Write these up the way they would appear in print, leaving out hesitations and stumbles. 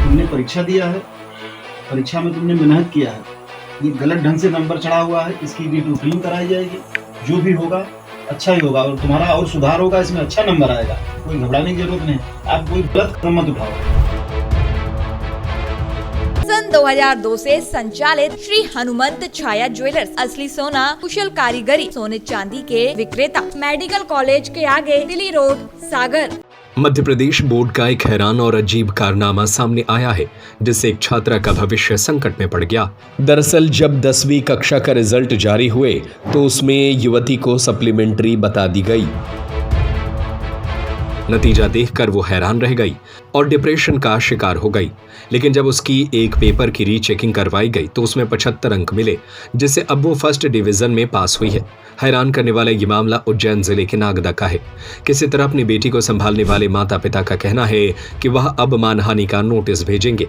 तुमने परीक्षा दिया है, परीक्षा में तुमने मेहनत किया है, ये गलत ढंग से नंबर चढ़ा हुआ है, इसकी रीटूटिंग कराई जाएगी। जो भी होगा अच्छा ही होगा और तुम्हारा और सुधार होगा, इसमें अच्छा नंबर आएगा। कोई घबराने की जरूरत नहीं, आप कोई गलत कदम मत उठाओ। सन 2002 से संचालित श्री हनुमंत छाया ज्वेलर्स असली सोना कुशल कारीगरी सोने चांदी के विक्रेता, मेडिकल कॉलेज के आगे दिल्ली रोड, सागर। मध्य प्रदेश बोर्ड का एक हैरान और अजीब कारनामा सामने आया है, जिससे एक छात्रा का भविष्य संकट में पड़ गया। दरअसल जब 10वीं कक्षा का रिजल्ट जारी हुए तो उसमें युवती को सप्लीमेंट्री बता दी गई। नतीजा देखकर वो हैरान रह गई और डिप्रेशन का शिकार हो गई। लेकिन जब उसकी एक पेपर की रीचेकिंग करवाई गई तो उसमें 75 अंक मिले, जिससे अब वो फर्स्ट डिवीजन में पास हुई है। हैरान करने वाला ये मामला उज्जैन जिले के नागदा का है। किसी तरह अपनी बेटी को संभालने वाले माता पिता का कहना है कि वह अब मानहानि का नोटिस भेजेंगे।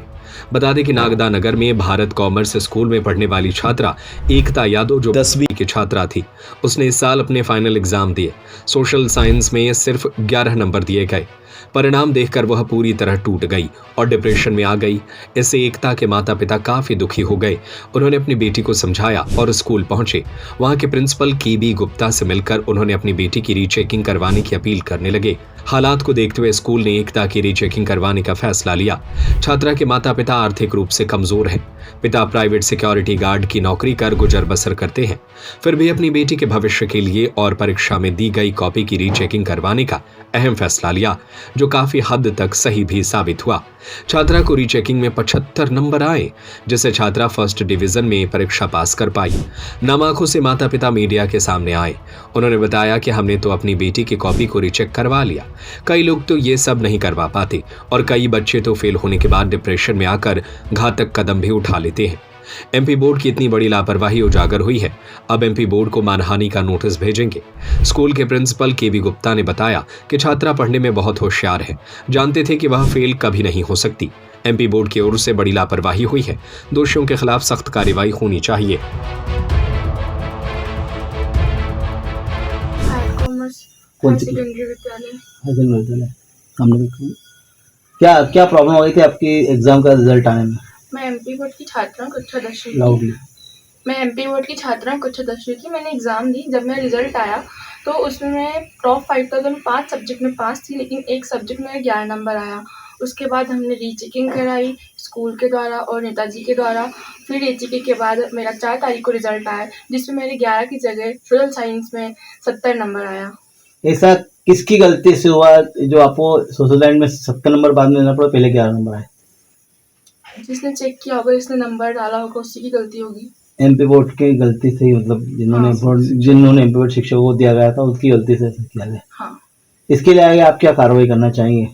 बता दें कि नागदा नगर में भारत कॉमर्स स्कूल में पढ़ने वाली छात्रा एकता यादव, जो 10वीं की छात्रा थी, उसने इस साल अपने फाइनल एग्जाम दिए। सोशल साइंस में सिर्फ 11 नंबर दिए गए। परिणाम देखकर वह पूरी तरह टूट गई और डिप्रेशन में आ गई। इससे एकता के माता पिता काफी दुखी हो गए। उन्होंने अपनी बेटी को समझाया और स्कूल पहुंचे। वहां के प्रिंसिपल KB गुप्ता से मिलकर उन्होंने अपनी बेटी की रीचेकिंग करवाने की अपील करने लगे। हालात को देखते हुए स्कूल ने एकता की रीचेकिंग करवाने का फैसला लिया। छात्रा के माता पिता आर्थिक रूप से कमजोर हैं। पिता प्राइवेट सिक्योरिटी गार्ड की नौकरी कर गुजर बसर करते हैं। फिर भी अपनी बेटी के भविष्य के लिए और परीक्षा में दी गई कॉपी की रीचेकिंग करवाने का अहम फैसला लिया, जो काफी हद तक सही भी साबित हुआ। छात्रा को रीचेकिंग में 75 नंबर आए, जिससे छात्रा फर्स्ट डिवीजन में परीक्षा पास कर पाई। नम आंखों से माता पिता मीडिया के सामने आए। उन्होंने बताया कि हमने तो अपनी बेटी की कॉपी को रीचेक करवा लिया। कई लोग तो ये सब नहीं करवा पाते और कई बच्चे तो फेल होने के बाद डिप्रेशन में आकर घातक कदम भी उठा लेते हैं। MP बोर्ड की इतनी बड़ी लापरवाही उजागर हुई है। अब MP बोर्ड को मानहानि का नोटिस भेजेंगे। स्कूल के प्रिंसिपल KB गुप्ता ने बताया कि छात्रा पढ़ने में बहुत होशियार है, जानते थे कि वह फेल कभी नहीं हो सकती। MP बोर्ड की ओर से बड़ी लापरवाही हुई है। दोषियों के खिलाफ सख्त कार्रवाई होनी चाहिए। क्या क्या प्रॉब्लम हो रही थी आपकी एग्जाम का रिजल्ट आने में? मैं MP बोर्ड की छात्रा हूँ, कक्षा 10वीं लाउडली। मैं MP बोर्ड की छात्रा हूँ, कक्षा 10वीं की। मैंने एग्ज़ाम दी। जब मेरा रिजल्ट आया तो उसमें मैं टॉप 5 था, तो मैं 5 सब्जेक्ट में पास थी, लेकिन एक सब्जेक्ट में 11 नंबर आया। उसके बाद हमने रीचेकिंग कराई स्कूल के द्वारा और नेताजी के द्वारा। फिर रीचेकिंग के बाद मेरा 4 तारीख को रिजल्ट आया, जिसमें मेरे 11 की जगह सोशल साइंस में 70 नंबर आया। ऐसा किसकी गलती से हुआ जो आपको सोशल साइंस में 70 नंबर बाद में लेना पड़ा, पहले 11 नंबर आए? जिसने चेक किया होगा, जिसने नंबर डाला होगा, उसी की गलती होगी। MP बोर्ड की गलती से ही, मतलब जिन्होंने MP बोर्ड शिक्षकों को दिया गया था उसकी गलती से ऐसा किया गया। हाँ। इसके लिए आगे आप क्या कार्रवाई करना चाहेंगे?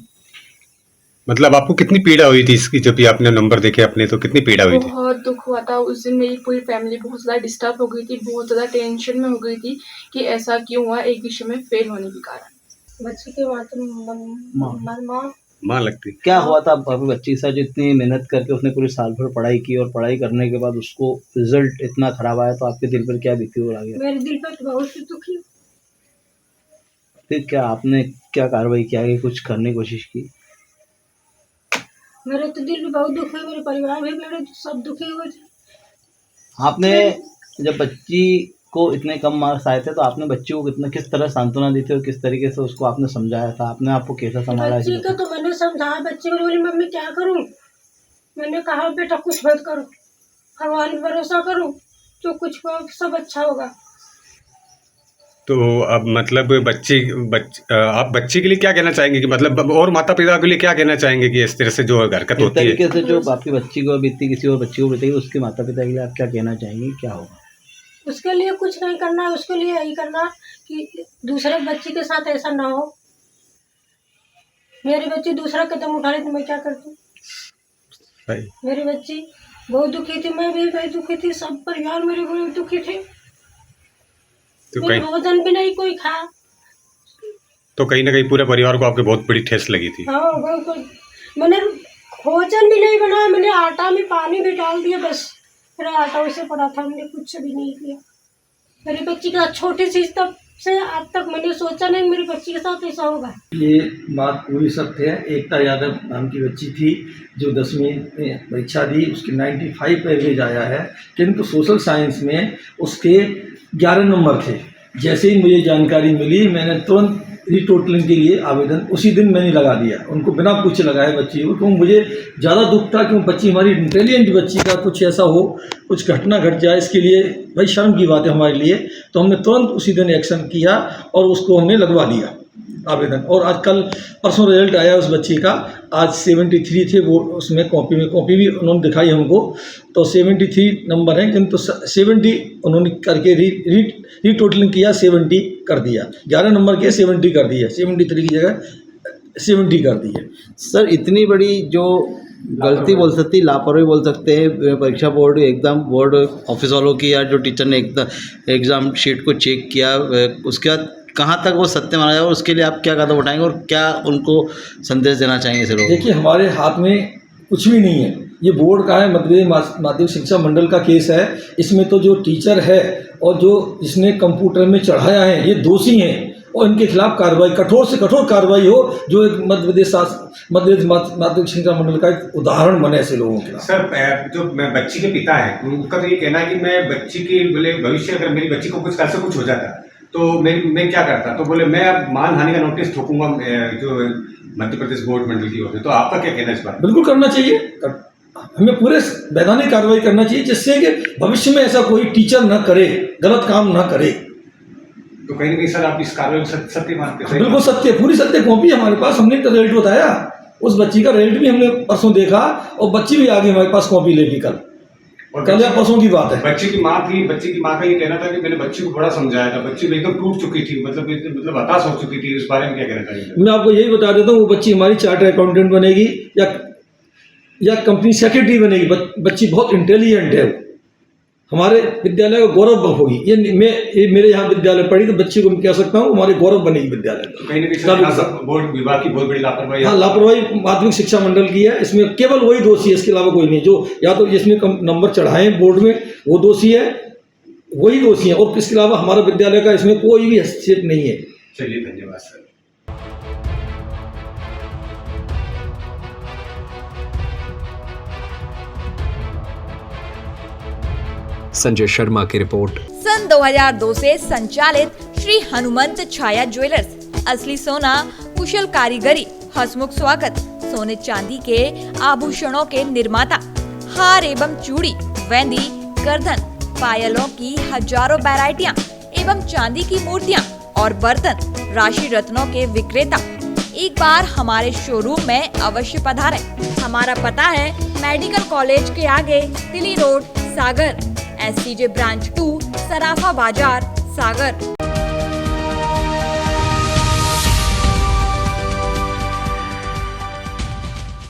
मतलब आपको कितनी पीड़ा हुई थी इसकी, जब भी आपने नंबर देखे अपने, तो कितनी पीड़ा हुई थी? बहुत दुख हुआ था उस दिन। मेरी पूरी फैमिली बहुत ज़्यादा डिस्टर्ब हो गई थी, बहुत ज़्यादा टेंशन में हो गई थी कि ऐसा क्यों हुआ एक विषय में फेल होने के कारण। बच्चे के माँ लगती। क्या हुआ था आपकी बच्ची के साथ, जो इतनी मेहनत करके उसने पूरे साल भर पढ़ाई की और पढ़ाई करने के बाद उसको रिजल्ट इतना खराब आया, तो आपके दिल पर क्या बीती हो रहा है? मेरे दिल पर बहुत दुखी। फिर क्या आपने क्या कार्रवाई किया, आगे कुछ करने की कोशिश की? मेरे तो दिल में बहुत दुख है, मेरे परिवार में मेरे सब दुखी हुए थे। आपने जब बच्ची को इतने कम मार्क्स आए थे तो आपने बच्ची को किस तरह सांत्वना दी थी और किस तरीके से उसको आपने समझाया था? आपने आपको कैसा संभाला? बच्ची को तो मैंने समझाया, बच्ची को बोली मम्मी क्या करूं? मैंने कहा बेटा कुछ मत करो, भगवान पर भरोसा करो, जो कुछ हो सब अच्छा होगा। तो अब मतलब आप बच्ची के लिए क्या कहना चाहेंगे, कि मतलब और माता पिता के लिए क्या कहना चाहेंगे कि इस तरह से जो हरकत होती है? तरीके से जो आपकी बच्ची को बीती, किसी और बच्ची को बीतेगी, उसके माता पिता के लिए आप क्या कहना चाहेंगे, क्या होगा? उसके लिए कुछ नहीं करना, उसके लिए यही करना कि दूसरे बच्ची के साथ ऐसा ना हो। मेरी बच्ची दूसरा कदम उठा ले तो मैं क्या करती? मेरी बच्ची बहुत दुखी थी, मैं भी बहुत दुखी थी, सब परिवार मेरे बहुत दुखी थे। तो भोजन भी नहीं कोई खा, तो कहीं ना कहीं पूरे परिवार को आपके बहुत बड़ी ठेस लगी थी। हाँ, मैंने भोजन भी नहीं बनाया, मैंने आटा में पानी भी डाल दिया, बस मेरा आटा वैसे पड़ा था, मैंने कुछ भी नहीं किया। मेरी बच्ची का छोटी सी तब से आज तक मैंने सोचा नहीं मेरी बच्ची के साथ ऐसा होगा। ये बात पूरी सत्य है। एकता यादव नाम की बच्ची थी जो 10वीं में परीक्षा दी, उसकी 95 एवरेज आया है, किंतु सोशल साइंस में उसके 11 नंबर थे। जैसे ही मुझे जानकारी मिली मैंने तुरंत रीटोटलिंग के लिए आवेदन उसी दिन मैंने लगा दिया, उनको बिना पूछे लगाया बच्ची को, क्यों मुझे ज़्यादा दुख था क्यों बच्ची हमारी इंटेलिजेंट बच्ची का कुछ ऐसा हो, कुछ घटना घट जाए, इसके लिए भाई शर्म की बात है हमारे लिए। तो हमने तुरंत उसी दिन एक्शन किया और उसको हमने लगवा दिया आवेदन। और आज कल परसों रिजल्ट आया उस बच्ची का, आज 73 थे वो, उसमें कॉपी भी उन्होंने दिखाई हमको, तो 73 नंबर हैं, किंतु 70 उन्होंने करके रीटोटलिंग किया, 70 कर दिया। 11 नंबर के 70 कर दिया, 73 की जगह 70 कर दिया। सर इतनी बड़ी जो गलती बोल सकती, लापरवाही बोल सकते हैं परीक्षा बोर्ड एग्ज़ाम बोर्ड ऑफिस वालों की, या जो टीचर ने एग्ज़ाम शीट को चेक किया, उसके बाद कहाँ तक वो सत्य माना जाए और उसके लिए आप क्या कदम उठाएंगे और क्या उनको संदेश देना चाहेंगे सर? देखिए हमारे हाथ में कुछ भी नहीं है, ये बोर्ड का है, मध्य प्रदेश माध्यमिक शिक्षा मंडल का केस है। इसमें तो जो टीचर है और जो जिसने कंप्यूटर में चढ़ाया है ये दोषी हैं और इनके खिलाफ कार्रवाई, कठोर से कठोर कार्रवाई हो, जो एक मध्य प्रदेश माध्यमिक शिक्षा मंडल का एक उदाहरण बने ऐसे लोगों के खिलाफ। सर जो मैं बच्ची के पिता है उनका तो ये कहना है कि मैं बच्ची की बोले भविष्य, अगर मेरी बच्ची को कुछ ऐसा कुछ हो जाता तो मैं क्या करता, तो बोले मैं अब मानहानि का नोटिस ठोकूंगा जो मध्य प्रदेश बोर्ड मंडल की ओर से। तो आपका क्या कहना है इस बार? बिल्कुल करना चाहिए, हमें पूरे वैधानिक कार्रवाई करना चाहिए जिससे कि भविष्य में ऐसा कोई टीचर न करे, गलत काम न करे। तो कहीं ना कहीं सर आप इस कार्रवाई को सत्य मानते हैं? बिल्कुल सत्य, पूरी सत्य कॉपी हमारे पास, हमने तो रिजल्ट बताया, उस बच्ची का रिजल्ट भी हमने परसों देखा और बच्ची भी आ गई हमारे पास कॉपी लेके कल या परसों की बात है। बच्ची की माँ का ये कहना था कि मैंने बच्ची को बड़ा समझाया था, बच्ची एकदम टूट चुकी थी, मतलब हताश हो चुकी थी। इस बारे में क्या कहना चाहिए? मैं आपको यही बता देता हूँ, वो बच्ची हमारी चार्टर्ड अकाउंटेंट बनेगी या कंपनी सेक्रेटरी बनेगी। बच्ची बहुत इंटेलिजेंट है, हमारे विद्यालय का गौरव होगी। ये मेरे यहाँ विद्यालय पढ़ी तो बच्ची को मैं कह सकता हूँ हमारे गौरव बनेगी विद्यालय। कहीं ना कहीं बोर्ड विभाग की बहुत बड़ी लापरवाही। हाँ, लापरवाही माध्यमिक शिक्षा मंडल की है, इसमें केवल वही दोषी है, इसके अलावा कोई नहीं। जो या तो जिसने नंबर चढ़ाए बोर्ड में वो दोषी है, वही दोषी है, और इसके अलावा हमारा विद्यालय का इसमें कोई भी हस्तक्षेप नहीं है। चलिए, धन्यवाद सर। संजय शर्मा की रिपोर्ट। सन 2002 से संचालित श्री हनुमंत छाया ज्वेलर्स, असली सोना, कुशल कारीगरी, हसमुख स्वागत, सोने चांदी के आभूषणों के निर्माता, हार एवं चूड़ी, वेंदी, गर्दन, पायलों की हजारों वैरायटियां एवं चांदी की मूर्तियां और बर्तन, राशि रत्नों के विक्रेता। एक बार हमारे शोरूम में अवश्य पधारें। हमारा पता है मेडिकल कॉलेज के आगे, दिल्ली रोड, सागर, SCJ ब्रांच 2, सराफा बाजार, सागर।